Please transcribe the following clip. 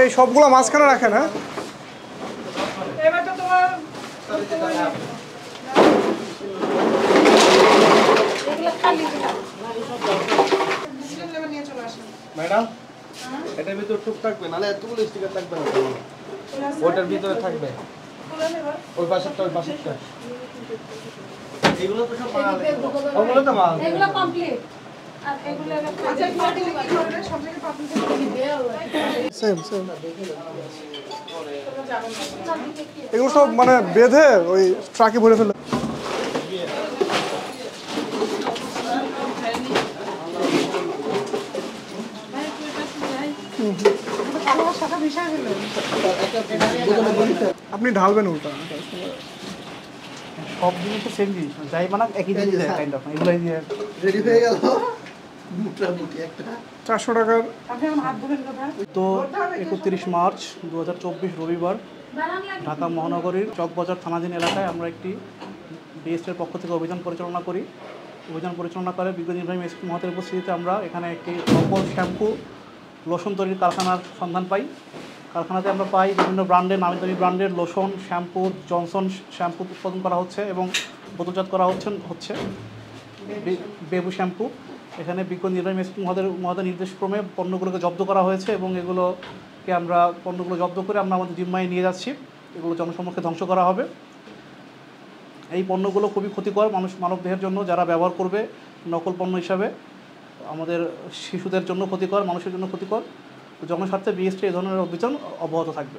এই সবগুলো মাঝখানে রাখেন। হ্যাঁ, ম্যাডাম এটার ভিতরে টুক থাকবে, নাহলে এতগুলো স্টিকার থাকবে না, ওটার ভিতরে থাকবে। ওই পাশেরটা, ওই পাশেরটা, এগুলো তো সব মাল, ওগুলো তো মাল, এগুলো কমপ্লিট। আর এগুলো আচ্ছা কি করবে সবথেকে প্রবলেম সেম এগুলো সব মানে বেঁধে ওই ট্রাকে ভরে ফেলে। আপনি ঢালবেন উল্টা, সব জিনিস সেম জিনিস, যাই মানে একই জিনিস কাইন্ড অফ, এগুলো রেডি হয়ে গেল মোটামুটি একটা 400 টাকার। তো 31 মার্চ 2024 রবিবার ঢাকা মহানগরীর চকবাজার থানাধীন এলাকায় আমরা একটি বিএসটির পক্ষ থেকে অভিযান পরিচালনা করি। অভিযান পরিচালনা করে বিজ্ঞ নির্বাহী ম্যাজিস্ট্রেট মহোদয়ের উপস্থিতিতে আমরা এখানে একটি নকল শ্যাম্পু লোশন তৈরির কারখানার সন্ধান পাই। কারখানাতে আমরা পাই বিভিন্ন ব্র্যান্ডের, নামি দামি ব্র্যান্ডের লোশন, শ্যাম্পু, জনসন শ্যাম্পু উৎপাদন করা হচ্ছে এবং বোতলজাত করা হচ্ছে বেবু শ্যাম্পু। এখানে বিজ্ঞ নির্বাহী ম্যাজিস্ট্রেট মহোদয়ের নির্দেশক্রমে পণ্যগুলোকে জব্দ করা হয়েছে এবং পণ্যগুলো জব্দ করে আমরা আমাদের জিম্মায় নিয়ে যাচ্ছি। এগুলো জনসমক্ষে ধ্বংস করা হবে। এই পণ্যগুলো খুবই ক্ষতিকর মানবদেহের জন্য, যারা ব্যবহার করবে নকল পণ্য হিসাবে আমাদের শিশুদের জন্য ক্ষতিকর, মানুষের জন্য ক্ষতিকর। জনস্বার্থে বিএসটি এই ধরনের অভিযান অব্যাহত থাকবে।